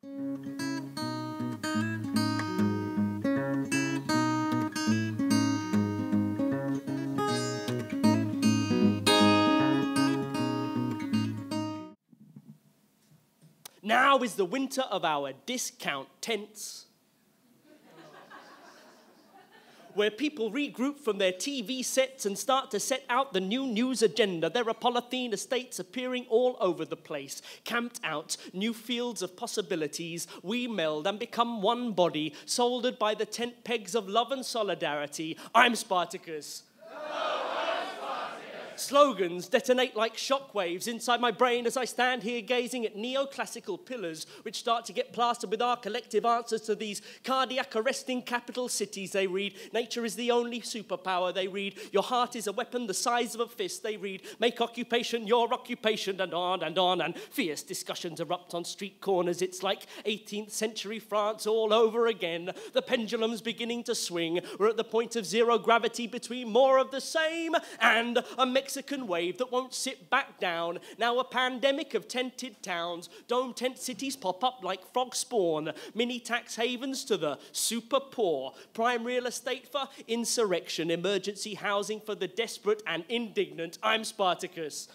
Now is the winter of our discount tents, where people regroup from their TV sets and start to set out the new news agenda. There are polythene estates appearing all over the place, camped out, new fields of possibilities. We meld and become one body, soldered by the tent pegs of love and solidarity. I'm Spartacus. Slogans detonate like shockwaves inside my brain as I stand here gazing at neoclassical pillars which start to get plastered with our collective answers to these cardiac-arresting capital cities. They read, nature is the only superpower. They read, your heart is a weapon the size of a fist. They read, make occupation your occupation, and on and on. And fierce discussions erupt on street corners. It's like 18th century France all over again. The pendulum's beginning to swing. We're at the point of zero gravity between more of the same and a Mexican wave that won't sit back down. Now a pandemic of tented towns. Dome tent cities pop up like frog spawn. Mini tax havens to the super poor. Prime real estate for insurrection. Emergency housing for the desperate and indignant. I'm Spartacus.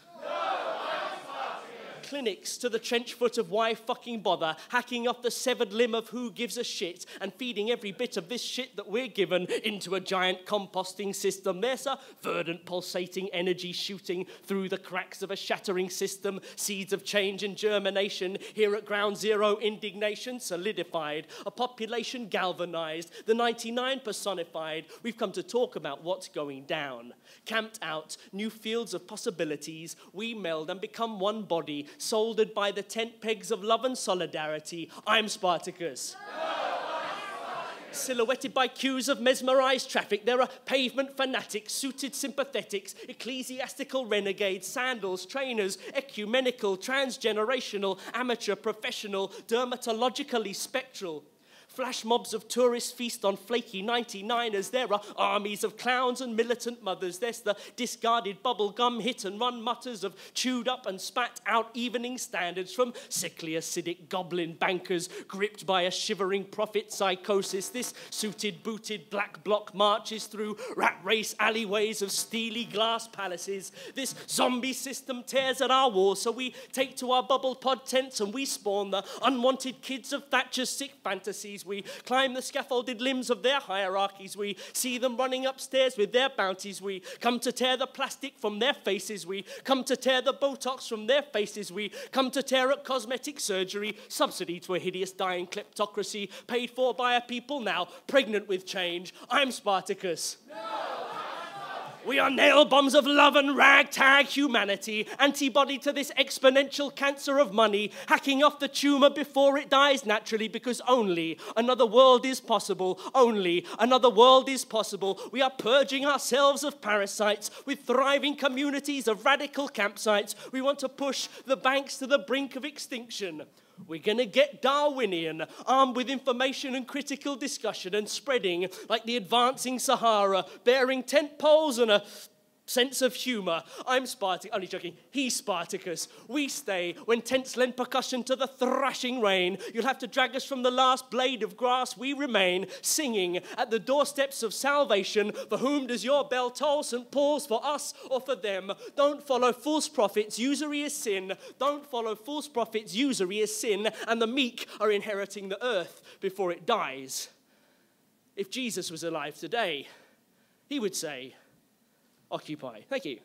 Clinics to the trench foot of why fucking bother, hacking off the severed limb of who gives a shit and feeding every bit of this shit that we're given into a giant composting system. There's a verdant pulsating energy shooting through the cracks of a shattering system, seeds of change and germination. Here at ground zero, indignation solidified, a population galvanized, the 99 personified. We've come to talk about what's going down. Camped out, new fields of possibilities, we meld and become one body, soldered by the tent pegs of love and solidarity. I'm Spartacus. Silhouetted by queues of mesmerized traffic, there are pavement fanatics, suited sympathetics, ecclesiastical renegades, sandals, trainers, ecumenical, transgenerational, amateur, professional, dermatologically spectral. Flash mobs of tourists feast on flaky 99ers. There are armies of clowns and militant mothers. There's the discarded bubblegum hit-and-run mutters of chewed up and spat out evening standards from sickly acidic goblin bankers gripped by a shivering profit psychosis. This suited, booted black bloc marches through rat race alleyways of steely glass palaces. This zombie system tears at our walls, so we take to our bubble pod tents and we spawn the unwanted kids of Thatcher's sick fantasies. We climb the scaffolded limbs of their hierarchies. We see them running upstairs with their bounties. We come to tear the plastic from their faces. We come to tear the Botox from their faces. We come to tear at cosmetic surgery, subsidy to a hideous dying kleptocracy, paid for by a people now pregnant with change. I'm Spartacus. We are nail bombs of love and ragtag humanity, antibody to this exponential cancer of money, hacking off the tumor before it dies naturally, because only another world is possible. Only another world is possible. We are purging ourselves of parasites with thriving communities of radical campsites. We want to push the banks to the brink of extinction. We're going to get Darwinian, armed with information and critical discussion and spreading like the advancing Sahara, bearing tent poles and a sense of humour. I'm Spartacus. Only joking. He's Spartacus. We stay when tents lend percussion to the thrashing rain. You'll have to drag us from the last blade of grass. We remain singing at the doorsteps of salvation. For whom does your bell toll? St. Paul's, for us or for them? Don't follow false prophets. Usury is sin. Don't follow false prophets. Usury is sin. And the meek are inheriting the earth before it dies. If Jesus was alive today, he would say, Occupy. Thank you.